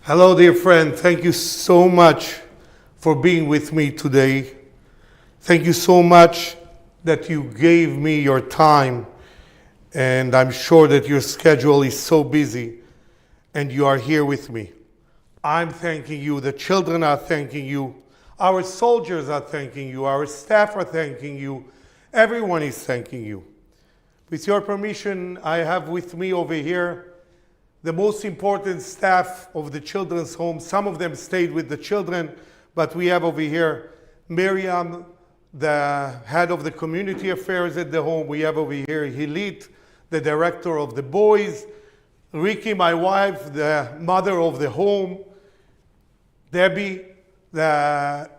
Hello, dear friend. Thank you so much for being with me today. Thank you so much that you gave me your time, and I'm sure that your schedule is so busy, and you are here with me. I'm thanking you, the children are thanking you, our soldiers are thanking you, our staff are thanking you, everyone is thanking you. With your permission, I have with me over here the most important staff of the children's home. Some of them stayed with the children, but we have over here Miriam, the head of the community affairs at the home. We have over here Hilit, the director of the boys. Riki, my wife, the mother of the home. Debbie,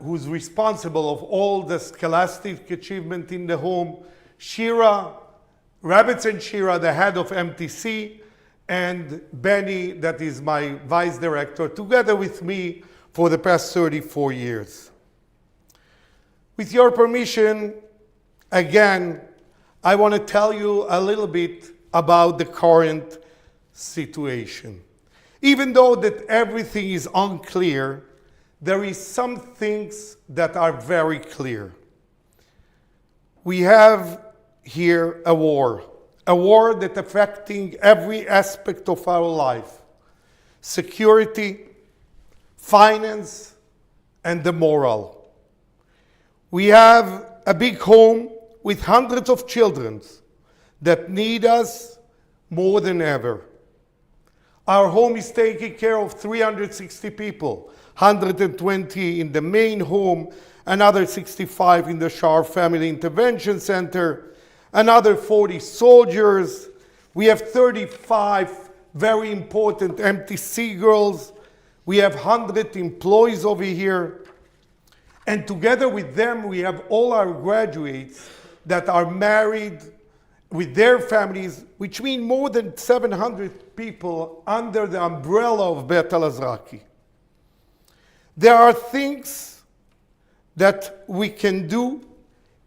who's responsible of all the scholastic achievement in the home. Shira, Rabbits and Shira, the head of MTC. And Benny, that is my vice director, together with me for the past 34 years. With your permission, again, I want to tell you a little bit about the current situation. Even though that everything is unclear, there is some things that are very clear. We have here a war that affecting every aspect of our life: security, finance, and the moral. We have a big home with hundreds of children that need us more than ever. Our home is taking care of 360 people, 120 in the main home, another 65 in the Shar Family Intervention Center, another 40 soldiers. We have 35 very important MTC girls. We have 100 employees over here. And together with them, we have all our graduates that are married with their families, which mean more than 700 people under the umbrella of Bet Elazraki. There are things that we can do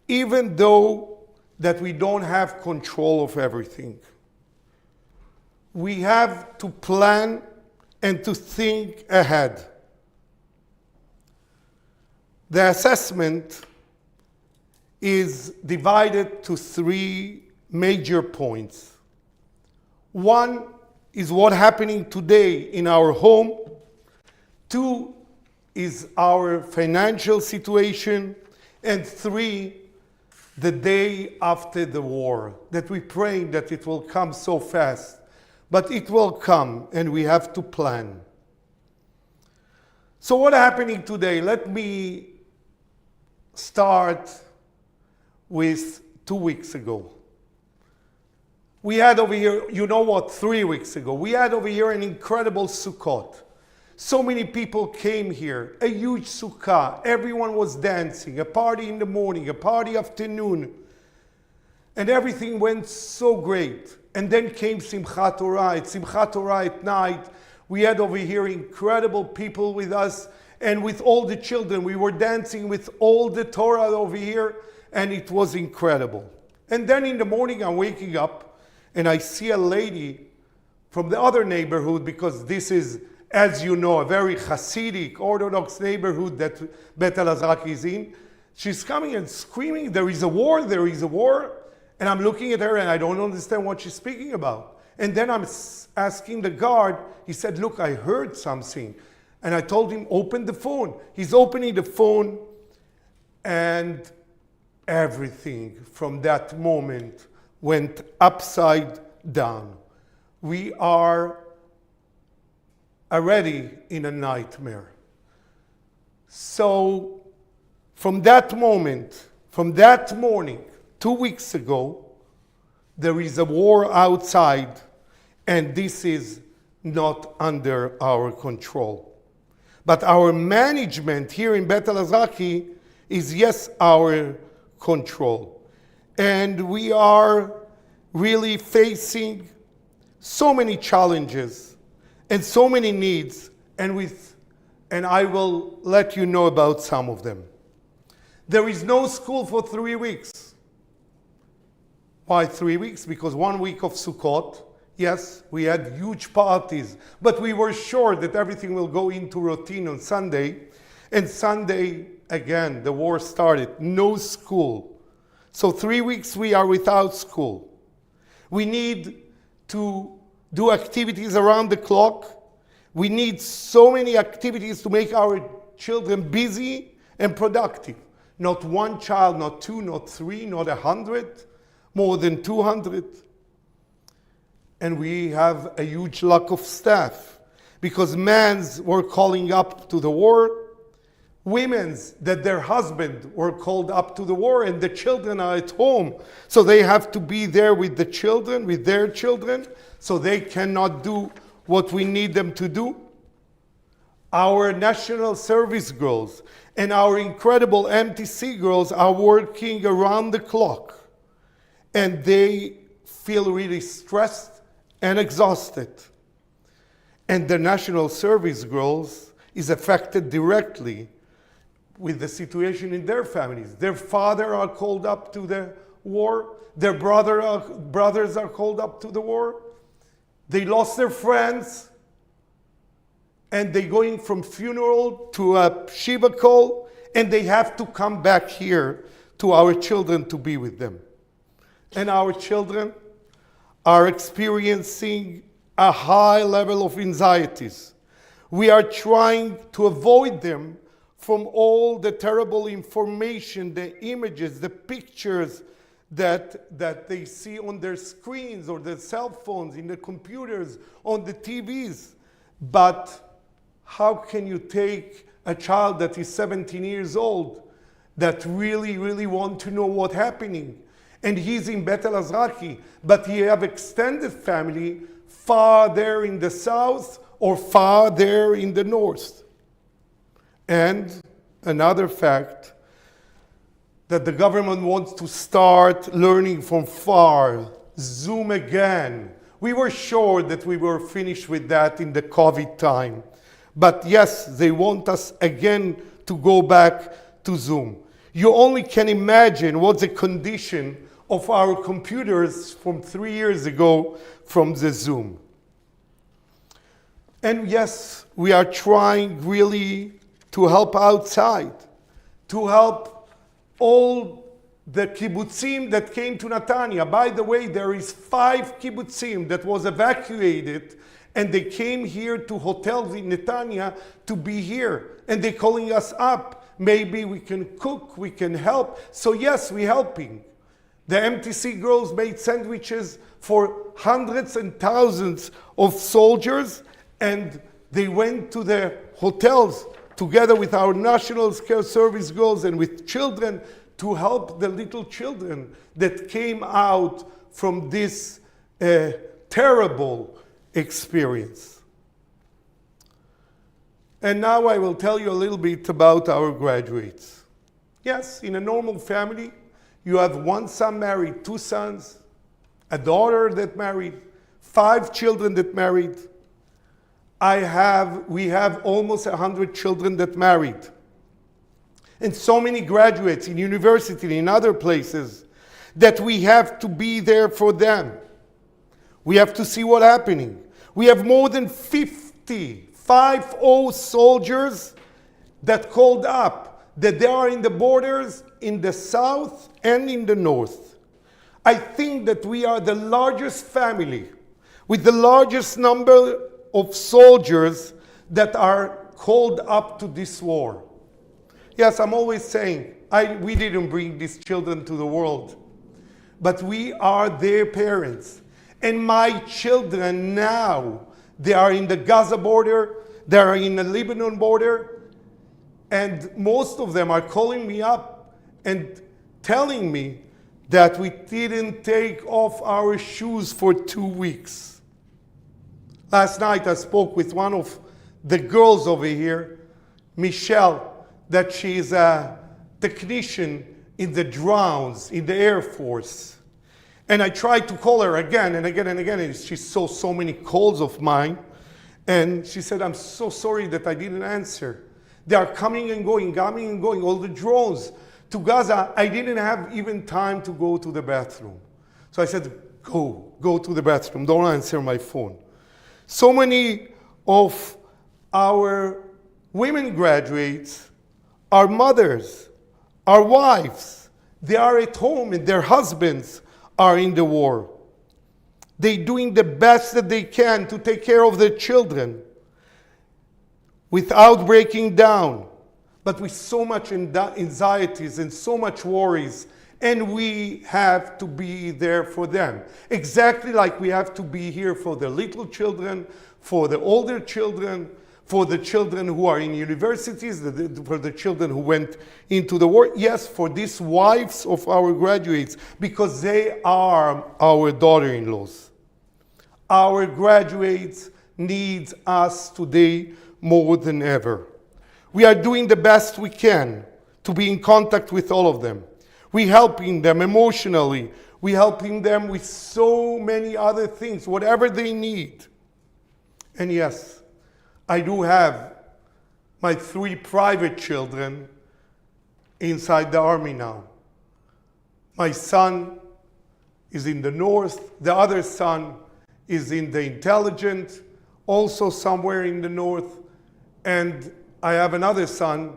even though that we don't have control of everything. We have to plan and to think ahead. The assessment is divided to 3 major points. One is what's happening today in our home. 2 is our financial situation. And 3, the day after the war, that we pray that it will come so fast, but it will come and we have to plan. So what's happening today? Let me start with 2 weeks ago. We had over here, 3 weeks ago, we had over here an incredible Sukkot. So many people came here, a huge sukkah, everyone was dancing, a party in the morning, a party afternoon, and everything went so great. And then came Simchat Torah. At Simchat Torah at night, we had over here incredible people with us, and with all the children, we were dancing with all the Torah over here, and it was incredible. And then in the morning, I'm waking up, and I see a lady from the other neighborhood, because this is, as you know, a very Hasidic, Orthodox neighborhood that Bet Elazraki is in. She's coming and screaming, there is a war, there is a war. And I'm looking at her and I don't understand what she's speaking about. And then I'm asking the guard, he said, look, I heard something. And I told him, open the phone. He's opening the phone, and everything from that moment went upside down. we are already in a nightmare. So from that moment, from that morning, 2 weeks ago, there is a war outside, and this is not under our control. But our management here in Bet Elazraki is, yes, our control. And we are really facing so many challenges and so many needs, and I will let you know about some of them. There is no school for 3 weeks. Why 3 weeks? Because 1 week of Sukkot, yes, we had huge parties, but we were sure that everything will go into routine on Sunday. And Sunday, again, the war started. No school. So 3 weeks we are without school. We need to do activities around the clock. We need so many activities to make our children busy and productive. Not one child, not two, not three, not 100, more than 200. And we have a huge lack of staff because men's were calling up to the war, women's that their husband were called up to the war, and the children are at home. So they have to be there with the children, with their children, so they cannot do what we need them to do. Our national service girls and our incredible MTC girls are working around the clock, and they feel really stressed and exhausted. And the national service girls is affected directly with the situation in their families. Their father are called up to the war. Their brothers are called up to the war. They lost their friends. And they're going from funeral to a Shiva call. And they have to come back here to our children to be with them. And our children are experiencing a high level of anxieties. We are trying to avoid them from all the terrible information, the images, the pictures that they see on their screens or their cell phones, in the computers, on the TVs. But how can you take a child that is 17 years old that really, really want to know what's happening? And he's in Bet Elazraki, but he have extended family far there in the south or far there in the north. And another fact, that the government wants to start learning from far, Zoom again. We were sure that we were finished with that in the COVID time. But yes, they want us again to go back to Zoom. You only can imagine what the condition of our computers from 3 years ago from the Zoom. And yes, we are trying really to help outside, to help all the kibbutzim that came to Netanya. By the way, there is 5 kibbutzim that was evacuated, and they came here to hotels in Netanya to be here. And they're calling us up. Maybe we can cook, we can help. So yes, we're helping. The MTC girls made sandwiches for hundreds and thousands of soldiers, and they went to the hotels together with our National Care Service girls and with children to help the little children that came out from this terrible experience. And now I will tell you a little bit about our graduates. Yes, in a normal family, you have 1 son married, 2 sons, a daughter that married, 5 children that married. We have almost 100 children that married. And so many graduates in university and in other places that we have to be there for them. We have to see what's happening. We have more than 50 soldiers that called up, that they are in the borders in the south and in the north. I think that we are the largest family with the largest number of soldiers that are called up to this war. Yes, I'm always saying, we didn't bring these children to the world, but we are their parents. And my children now, they are in the Gaza border, they are in the Lebanon border, and most of them are calling me up and telling me that we didn't take off our shoes for 2 weeks. Last night I spoke with one of the girls over here, Michelle, that she is a technician in the drones, in the Air Force. And I tried to call her again and again and again, and she saw so many calls of mine. And she said, I'm so sorry that I didn't answer. They are coming and going, all the drones to Gaza. I didn't have even time to go to the bathroom. So I said, go to the bathroom, don't answer my phone. So many of our women graduates are mothers, are wives. They are at home and their husbands are in the war. They're doing the best that they can to take care of their children without breaking down, but with so much anxieties and so much worries, and we have to be there for them. Exactly like we have to be here for the little children, for the older children, for the children who are in universities, for the children who went into the war. Yes, for these wives of our graduates, because they are our daughter-in-laws. Our graduates need us today more than ever. We are doing the best we can to be in contact with all of them. We're helping them emotionally. We're helping them with so many other things, whatever they need. And yes, I do have my 3 private children inside the army now. My son is in the north. The other son is in the intelligence, also somewhere in the north. And I have another son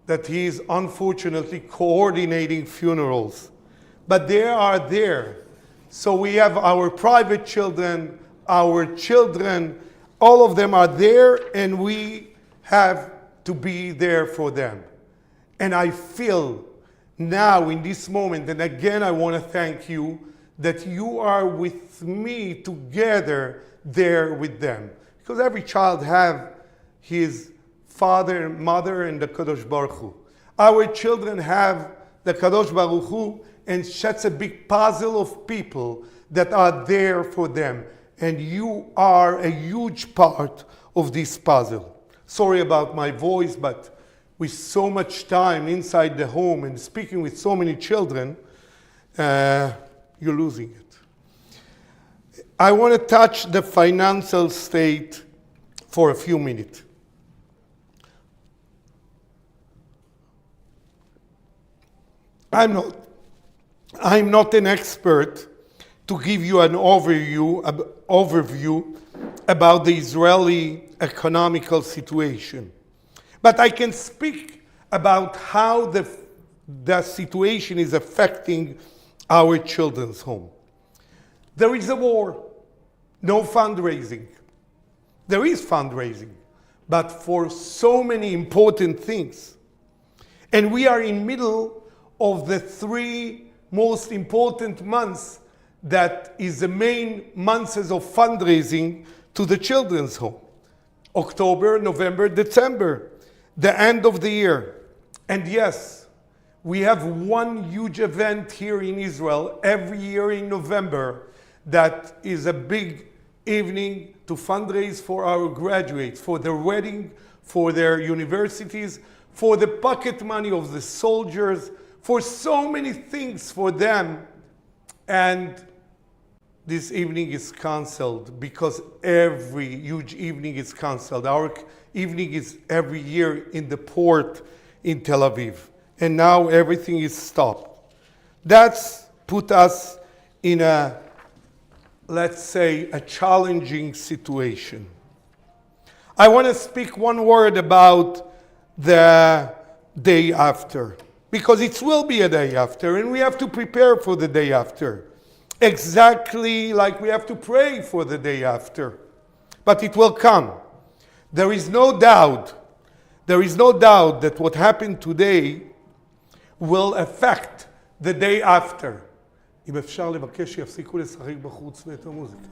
that he is unfortunately coordinating funerals. But they are there. So we have our private children, our children, all of them are there, and we have to be there for them. And I feel now in this moment, and again I want to thank you, that you are with me together there with them. Because every child have his father and mother and the Kadosh Baruch Hu. Our children have the Kadosh Baruch Hu, and that's a big puzzle of people that are there for them. And you are a huge part of this puzzle. Sorry about my voice, but with so much time inside the home and speaking with so many children, you're losing it. I want to touch the financial state for a few minutes. I'm not an expert to give you an overview about the Israeli economical situation. But I can speak about how the situation is affecting our children's home. There is a war, no fundraising. There is fundraising, but for so many important things. And we are in middle of the 3 most important months that is the main months of fundraising to the children's home. October, November, December, the end of the year. And yes, we have one huge event here in Israel every year in November that is a big evening to fundraise for our graduates, for their wedding, for their universities, for the pocket money of the soldiers, for so many things for them. And this evening is canceled because every huge evening is canceled. Our evening is every year in the port in Tel Aviv. And now everything is stopped. That's put us in a, let's say, a challenging situation. I want to speak one word about the day after, because it will be a day after, and we have to prepare for the day after. Exactly like we have to pray for the day after. But it will come. There is no doubt that what happened today will affect the day after. אם אפשר לבקש שיפסיקו לשחק בחוץ ואת המוזיקה.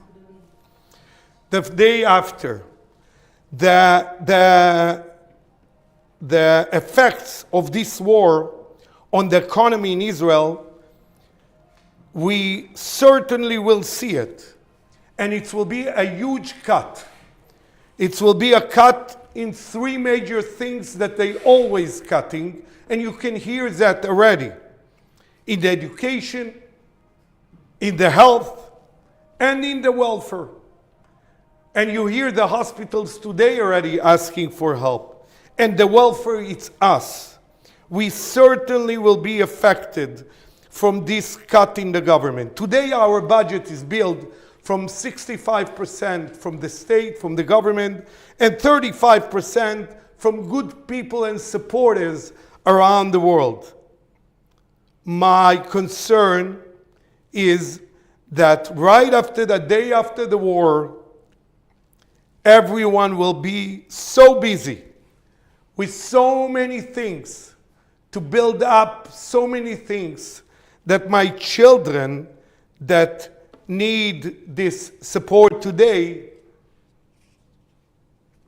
The day after, the effects of this war on the economy in Israel, we certainly will see it. And it will be a huge cut. It will be a cut in three major things that they always cutting, and you can hear that already. In the education, in the health, and in the welfare. And you hear the hospitals today already asking for help. And the welfare, it's us. We certainly will be affected from this cut in the government. Today our budget is built from 65% from the state, from the government, and 35% from good people and supporters around the world. My concern is that right after the day after the war, everyone will be so busy with so many things to build up so many things that my children that need this support today,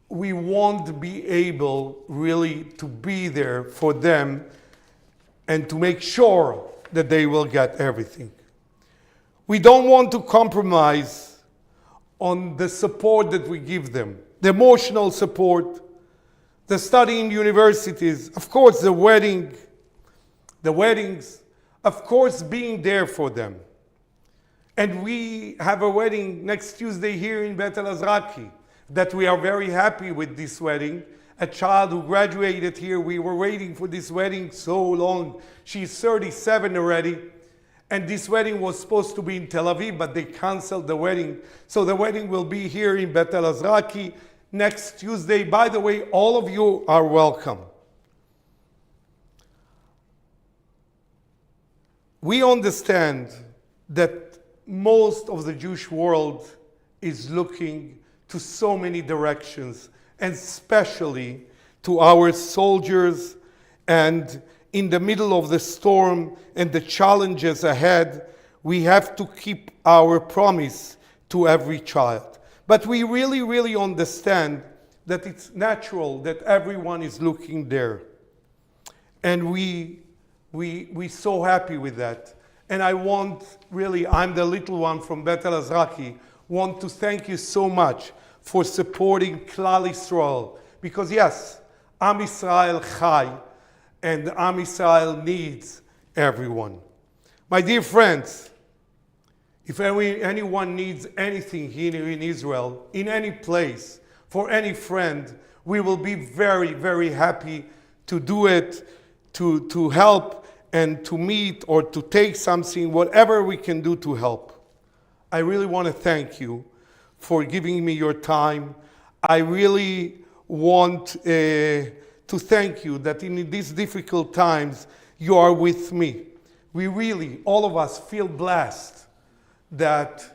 we won't be able really to be there for them and to make sure that they will get everything. We don't want to compromise on the support that we give them, the emotional support, the study in universities, of course the weddings, of course being there for them. And we have a wedding next Tuesday here in Elazraki that we are very happy with this wedding. A child who graduated here, we were waiting for this wedding so long. She's 37 already. And this wedding was supposed to be in Tel Aviv, but they canceled the wedding. So the wedding will be here in Elazraki next Tuesday. By the way, all of you are welcome. We understand that most of the Jewish world is looking to so many directions, and especially to our soldiers, and in the middle of the storm and the challenges ahead, we have to keep our promise to every child. But we really, really understand that it's natural that everyone is looking there. And we're so happy with that. And I want, really, I'm the little one from Elazraki, want to thank you so much for supporting Klal Yisrael. Because yes, Am Yisrael Chai, and Am Yisrael needs everyone. My dear friends, if anyone needs anything here in Israel, in any place, for any friend, we will be very, very happy to do it, to help and to meet or to take something, whatever we can do to help. I really want to thank you for giving me your time. I really want to thank you that in these difficult times, you are with me. We really, all of us, feel blessed that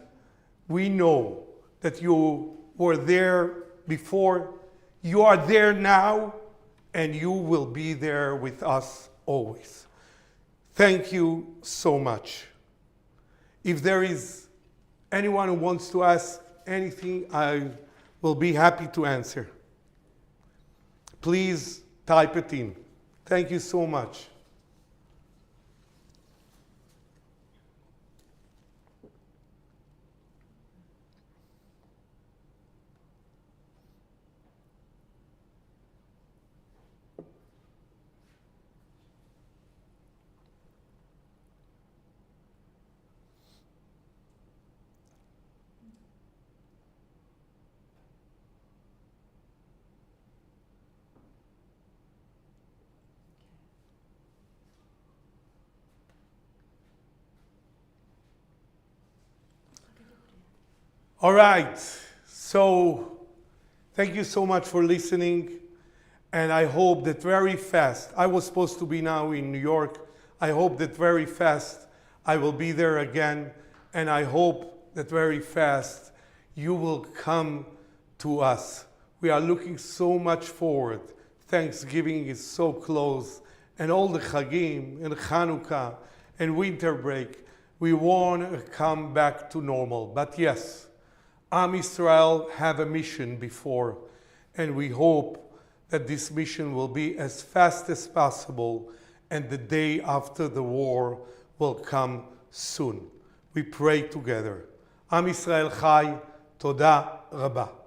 we know that you were there before, you are there now, and you will be there with us always. Thank you so much. If there is anyone who wants to ask anything, I will be happy to answer. Please type it in. Thank you so much. All right, so thank you so much for listening, and I hope that very fast, I was supposed to be now in New York, I hope that very fast I will be there again, and I hope that very fast you will come to us. We are looking so much forward. Thanksgiving is so close, and all the Chagim, and Chanukah, and winter break. we want to come back to normal. But yes, Am Israel have a mission before, and we hope that this mission will be as fast as possible, and the day after the war will come soon. We pray together. Am Israel Chai, Toda Rabba.